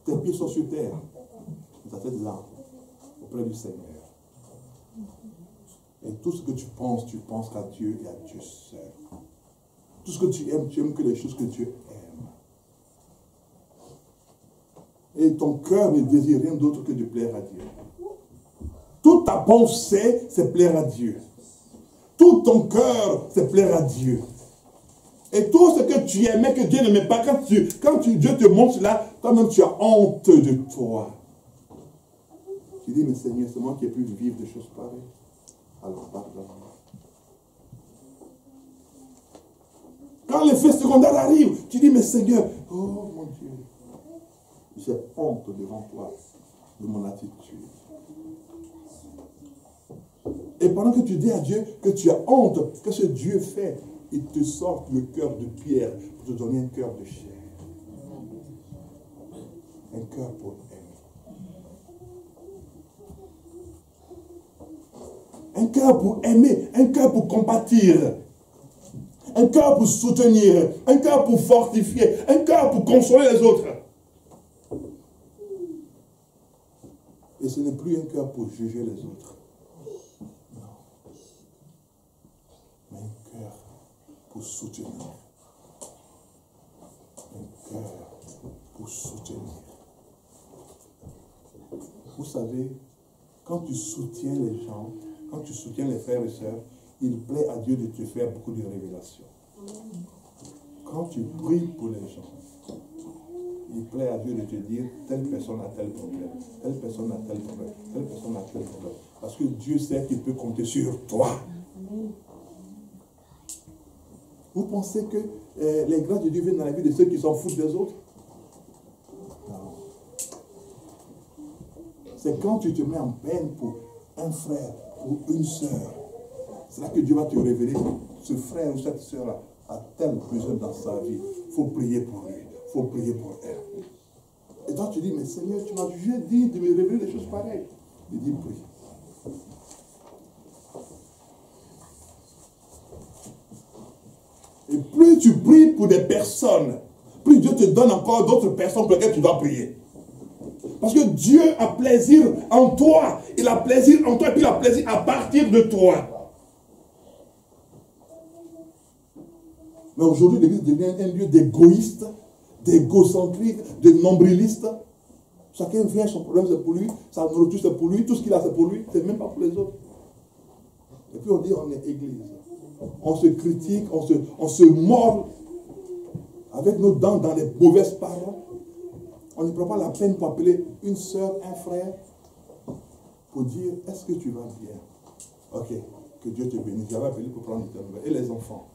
tes pieds sont sur terre, ta tête là, auprès du Seigneur. Et tout ce que tu penses qu'à Dieu et à Dieu seul. Tout ce que tu aimes que les choses que Dieu aime. Et ton cœur ne désire rien d'autre que de plaire à Dieu. Toute ta pensée, c'est plaire à Dieu. Tout ton cœur, c'est plaire à Dieu. Et tout ce que tu aimais, que Dieu n'aimait pas, quand Dieu te montre cela, toi-même tu as honte de toi. Tu dis, mais Seigneur, c'est moi qui ai pu vivre des choses pareilles. Alors, pardonne-moi. Quand l'effet secondaire arrive, tu dis, mais Seigneur, oh mon Dieu, j'ai honte devant toi de mon attitude. Et pendant que tu dis à Dieu que tu as honte, que ce Dieu fait, il te sort le cœur de pierre pour te donner un cœur de chair. Un cœur pour aimer. Un cœur pour aimer, un cœur pour compatir, un cœur pour soutenir, un cœur pour fortifier, un cœur pour consoler les autres. Et ce n'est plus un cœur pour juger les autres. Pour soutenir. Un cœur pour soutenir. Vous savez, quand tu soutiens les gens, quand tu soutiens les frères et sœurs, il plaît à Dieu de te faire beaucoup de révélations. Quand tu pries pour les gens, il plaît à Dieu de te dire, telle personne a tel problème, telle personne a tel problème, telle personne a tel problème. Parce que Dieu sait qu'il peut compter sur toi. Vous pensez que les grâces de Dieu viennent dans la vie de ceux qui s'en foutent des autres? Non. C'est quand tu te mets en peine pour un frère ou une sœur. C'est là que Dieu va te révéler. Ce frère ou cette sœur a tel besoin dans sa vie. Il faut prier pour lui. Il faut prier pour elle. Et toi tu dis, mais Seigneur, tu m'as jugé dit de me révéler des choses pareilles. Il dit, prie. Et plus tu pries pour des personnes, plus Dieu te donne encore d'autres personnes pour lesquelles tu dois prier. Parce que Dieu a plaisir en toi. Il a plaisir en toi et puis il a plaisir à partir de toi. Mais aujourd'hui, l'église devient un lieu d'égoïstes, d'égocentriques, de nombrilistes. Chacun vient, son problème c'est pour lui, sa nourriture c'est pour lui, tout ce qu'il a c'est pour lui, c'est même pas pour les autres. Et puis on dit on est église. On se critique, on se mord avec nos dents dans les mauvaises paroles. On ne prend pas la peine pour appeler une soeur, un frère, pour dire, est-ce que tu vas bien? Ok, que Dieu te bénisse. J'avais appelé pour prendre tes nouvelles. Et les enfants?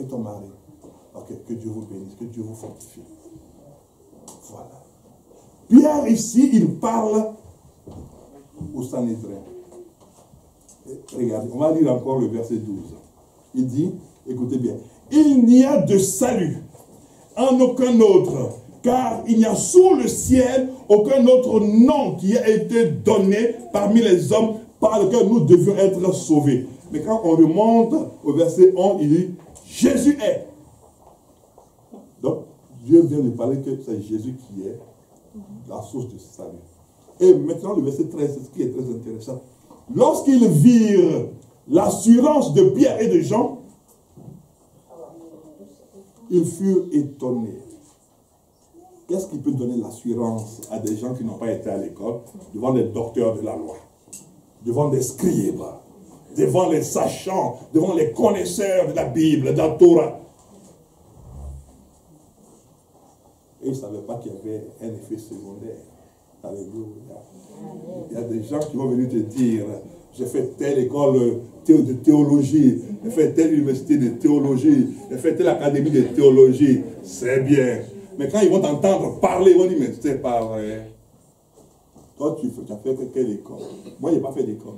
Et ton mari? Ok, que Dieu vous bénisse, que Dieu vous fortifie. Voilà. Pierre ici, il parle au Sanhédrin. Regardez, on va lire encore le verset 12. Il dit, écoutez bien, il n'y a de salut en aucun autre, car il n'y a sous le ciel aucun autre nom qui a été donné parmi les hommes par lequel nous devions être sauvés. Mais quand on remonte au verset 11, il dit, Jésus est. Donc, Dieu vient de parler que c'est Jésus qui est la source de salut. Et maintenant, le verset 13, c'est ce qui est très intéressant. Lorsqu'ils virent l'assurance de Pierre et de Jean, ils furent étonnés. Qu'est-ce qui peut donner l'assurance à des gens qui n'ont pas été à l'école, devant les docteurs de la loi, devant les scribes, devant les sachants, devant les connaisseurs de la Bible, de la Torah? Et ils ne savaient pas qu'il y avait un effet secondaire. Alléluia. Il y a des gens qui vont venir te dire, j'ai fait telle école de théologie, j'ai fait telle université de théologie, j'ai fait telle académie de théologie, c'est bien. Mais quand ils vont t'entendre parler, ils vont dire, mais c'est pas vrai. Toi, tu as fait quelle école? Moi, je n'ai pas fait d'école.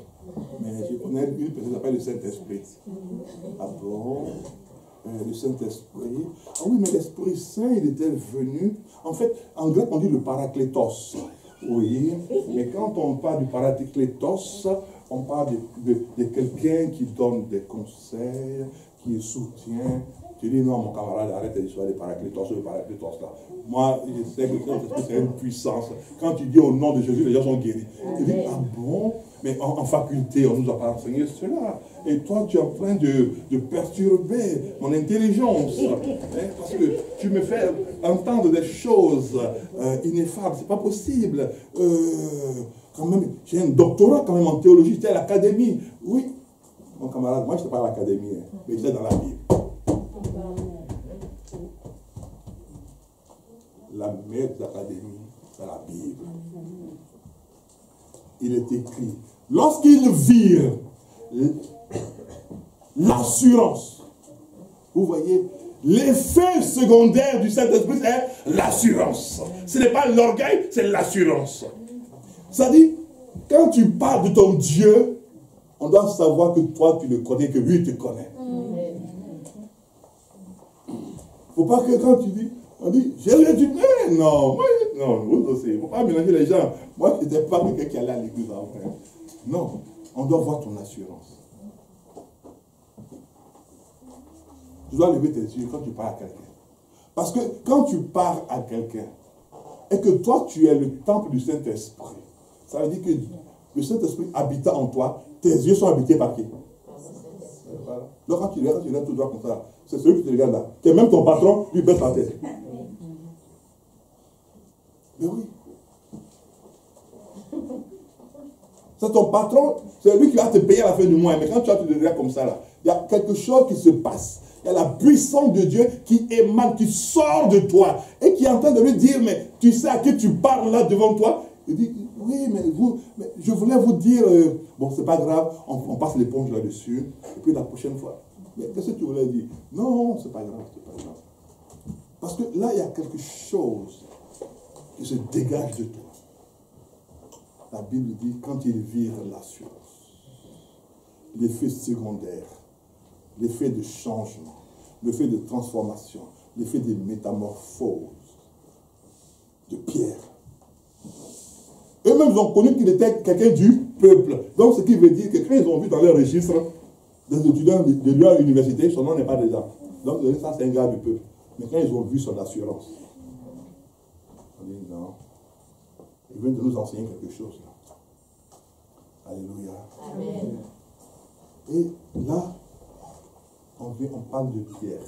Mais je connais une personne qui s'appelle le Saint-Esprit. Ah bon? Le Saint-Esprit. Ah oui, mais l'Esprit Saint, il était venu. En fait, en grec, on dit le parakletos. Oui, mais quand on parle du parakletos, on parle de quelqu'un qui donne des conseils, qui soutient, Tu dis non, mon camarade, arrête l'histoire des paraclétos, des paraclétos là. Moi, je sais que c'est une puissance. Quand tu dis au nom de Jésus, les gens sont guéris. Tu dis, ah bon? Mais en faculté, on nous a pas enseigné cela. Et toi, tu es en train de perturber mon intelligence. Parce que tu me fais entendre des choses ineffables. C'est pas possible. Quand même, j'ai un doctorat quand même en théologie, j'étais à l'académie. Oui, mon camarade, moi je n'étais pas à l'académie, mais j'étais dans la Bible. La meilleure des académies, c'est la Bible. Il est écrit, lorsqu'ils virent l'assurance, vous voyez, l'effet secondaire du Saint-Esprit, c'est l'assurance. Ce n'est pas l'orgueil, c'est l'assurance. Ça dit, quand tu parles de ton Dieu, on doit savoir que toi tu le connais, que lui te connaît. Il ne faut pas que quand tu dis, on dit, Jésus, tu dis, non, vous aussi, il ne faut pas mélanger les gens. Moi, je n'étais pas quelqu'un qui allait à l'église avant. Non, on doit voir ton assurance. Tu dois lever tes yeux quand tu parles à quelqu'un. Parce que quand tu parles à quelqu'un, et que toi tu es le temple du Saint-Esprit, ça veut dire que le Saint-Esprit habitant en toi, tes yeux sont habités par qui? Voilà. Donc quand tu regardes tout droit comme ça, c'est celui qui te regarde là. Que même ton patron lui baisse la tête. Mais oui. C'est ton patron, c'est lui qui va te payer à la fin du mois. Mais quand tu as te regardes comme ça là, il y a quelque chose qui se passe. Il y a la puissance de Dieu qui émane, qui sort de toi et qui est en train de lui dire, mais tu sais à qui tu parles là devant toi? Il dit, oui, mais je voulais vous dire, bon, c'est pas grave, on passe l'éponge là-dessus, et puis la prochaine fois. Mais qu'est-ce que tu voulais dire? Non, c'est pas grave, c'est pas grave. Parce que là, il y a quelque chose qui se dégage de toi. La Bible dit, quand ils virent l'assurance, l'effet secondaire, l'effet de changement, l'effet de transformation, l'effet de métamorphose de Pierre. Eux-mêmes ont connu qu'il était quelqu'un du peuple. Donc ce qui veut dire que quand ils ont vu dans leur registre des étudiants de leur université, son nom n'est pas dedans. Donc ça c'est un gars du peuple. Mais quand ils ont vu son assurance, on dit non, il vient de nous enseigner quelque chose là. Alléluia. Amen. Et là, on parle de Pierre.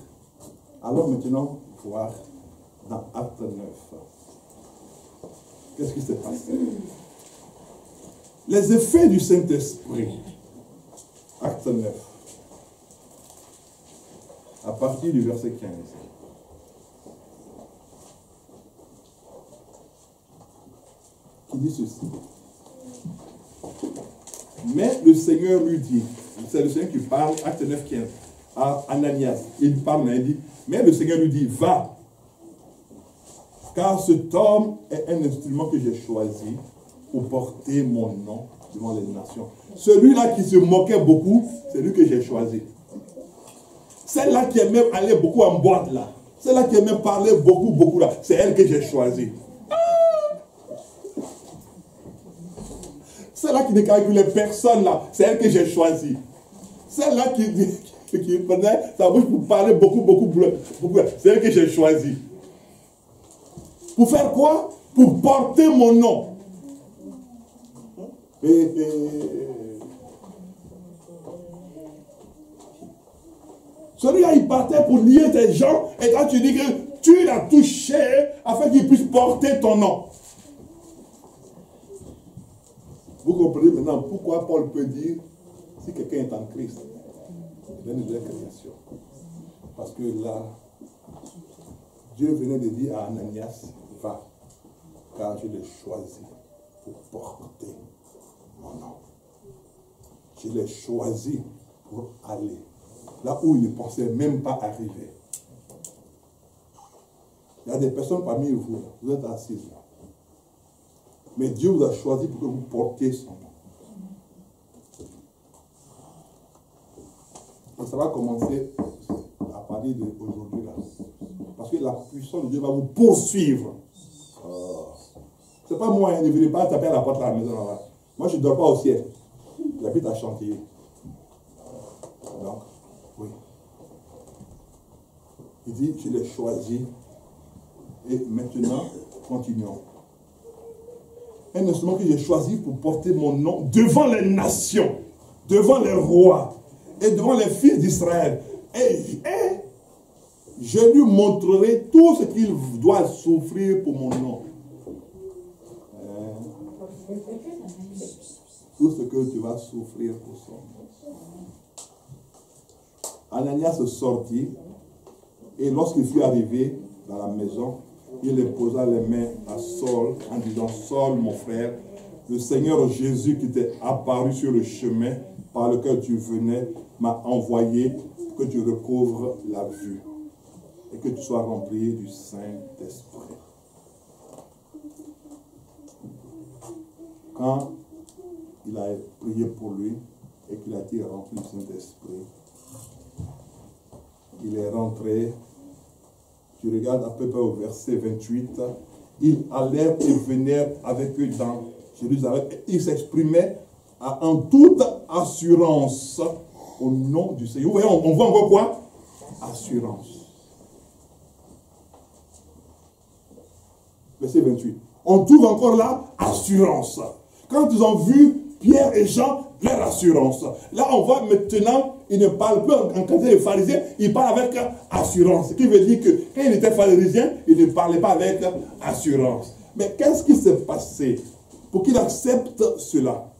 Alors maintenant, voir dans Acte 9. Qu'est-ce qui s'est passé? Les effets du Saint-Esprit. Acte 9. À partir du verset 15. Qui dit ceci. Mais le Seigneur lui dit, c'est le Seigneur qui parle, Acte 9, 15, à Ananias. Il parle, mais il dit, mais le Seigneur lui dit, va, car cet homme est un instrument que j'ai choisi pour porter mon nom devant les nations. Celui-là qui se moquait beaucoup, c'est lui que j'ai choisi. Celle-là qui aimait aller beaucoup en boîte là, celle-là qui aimait parler beaucoup là, c'est elle que j'ai choisi. Celle-là qui ne calculait personne là, c'est elle que j'ai choisi. Celle-là qui prenait sa bouche pour parler beaucoup, c'est elle que j'ai choisi. Pour faire quoi? Pour porter mon nom. Celui-là, il partait pour lier tes gens, et quand tu dis que tu l'as touché afin qu'il puisse porter ton nom. Vous comprenez maintenant pourquoi Paul peut dire, si quelqu'un est en Christ, il est une nouvelle création. Parce que là, Dieu venait de dire à Ananias, va, car je l'ai choisi pour porter mon nom. Je l'ai choisi pour aller là où il ne pensait même pas arriver. Il y a des personnes parmi vous, vous êtes assises là. Mais Dieu vous a choisi pour que vous portiez son nom. Et ça va commencer à partir d'aujourd'hui là. Parce que la puissance de Dieu va vous poursuivre. C'est pas moi, ne venez pas taper à la porte de la maison là. Moi je ne dors pas au ciel. J'habite à Chantilly. Donc, oui. Il dit, je l'ai choisi. Et maintenant, continuons. Un instrument que j'ai choisi pour porter mon nom devant les nations, devant les rois et devant les fils d'Israël. Et je lui montrerai tout ce qu'il doit souffrir pour mon nom. Tout ce que tu vas souffrir pour son nom. Ananias sortit et lorsqu'il fut arrivé dans la maison, il posa les mains à Saul en disant, Saul, mon frère, le Seigneur Jésus qui t'est apparu sur le chemin par lequel tu venais m'a envoyé pour que tu recouvres la vue et que tu sois rempli du Saint-Esprit. Quand il a prié pour lui et qu'il a été rempli du Saint-Esprit, il est rentré. Tu regardes à peu près au verset 28, ils allèrent et vinrent avec eux dans Jérusalem. Et ils s'exprimaient en toute assurance au nom du Seigneur. Vous voyez, on voit encore quoi? Assurance. Verset 28. On trouve encore là, assurance. Quand ils ont vu Pierre et Jean, leur assurance. Là, on voit maintenant, ils ne parlent plus en qualité de pharisiens, ils parlent avec assurance. Ce qui veut dire que quand ils étaient pharisiens, ils ne parlaient pas avec assurance. Mais qu'est-ce qui s'est passé pour qu'ils acceptent cela?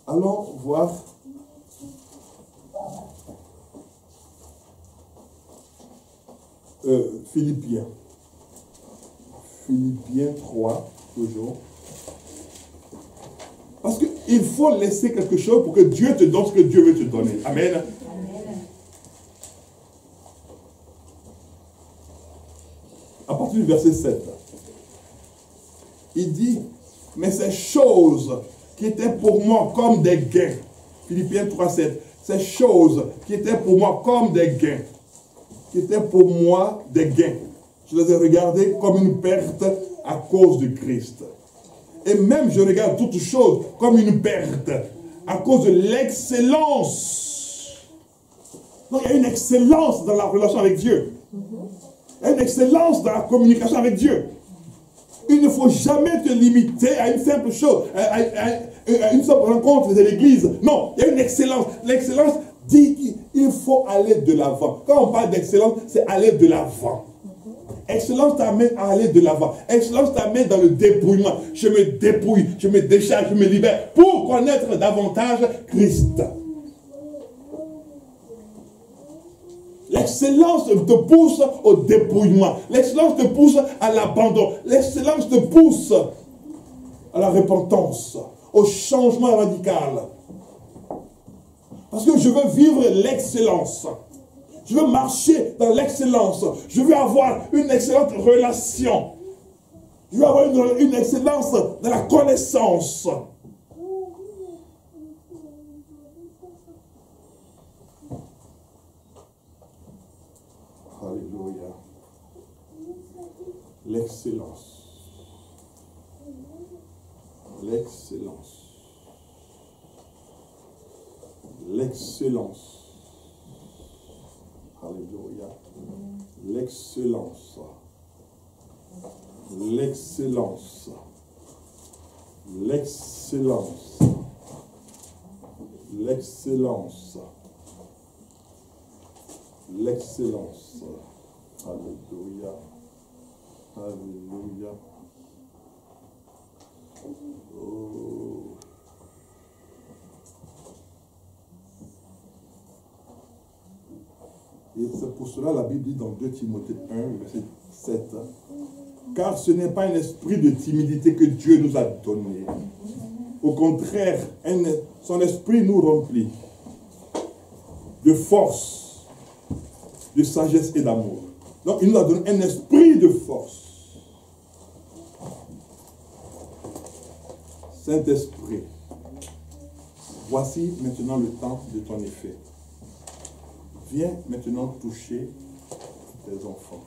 Allons voir Philippiens. Philippiens 3, toujours. Parce qu'il faut laisser quelque chose pour que Dieu te donne ce que Dieu veut te donner. Amen. Amen. À partir du verset 7, il dit, mais ces choses qui étaient pour moi comme des gains, Philippiens 3, 7, ces choses qui étaient pour moi comme des gains, qui étaient pour moi des gains, je les ai regardées comme une perte à cause de Christ. Et même je regarde toutes choses comme une perte à cause de l'excellence. Donc il y a une excellence dans la relation avec Dieu. Il y a une excellence dans la communication avec Dieu. Il ne faut jamais te limiter à une simple chose, à une simple rencontre de l'église. Non, il y a une excellence. L'excellence dit qu'il faut aller de l'avant. Quand on parle d'excellence, c'est aller de l'avant. Excellence t'amène à aller de l'avant. Excellence t'amène dans le dépouillement. Je me dépouille, je me décharge, je me libère pour connaître davantage Christ. L'excellence te pousse au dépouillement. L'excellence te pousse à l'abandon. L'excellence te pousse à la repentance, au changement radical. Parce que je veux vivre l'excellence. Je veux marcher dans l'excellence. Je veux avoir une excellente relation. Je veux avoir une excellence dans la connaissance. Alléluia. L'excellence. L'excellence. L'excellence. Alléluia. L'excellence. L'excellence. L'excellence. L'excellence. L'excellence. Alléluia. Alléluia. Oh. Et c'est pour cela la Bible dit dans 2 Timothée 1, verset 7, car ce n'est pas un esprit de timidité que Dieu nous a donné. Au contraire, son esprit nous remplit de force, de sagesse et d'amour. Donc il nous a donné un esprit de force. Saint-Esprit, voici maintenant le temps de ton effet. Viens maintenant toucher tes enfants,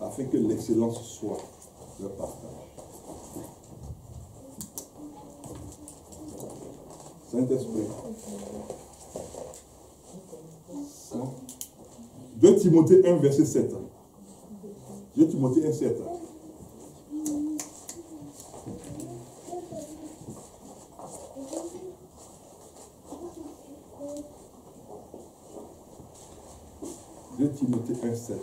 afin que l'excellence soit leur partage. Saint-Esprit, 2 Timothée 1, verset 7. 2 Timothée 1, 7. Timothée 1, 7.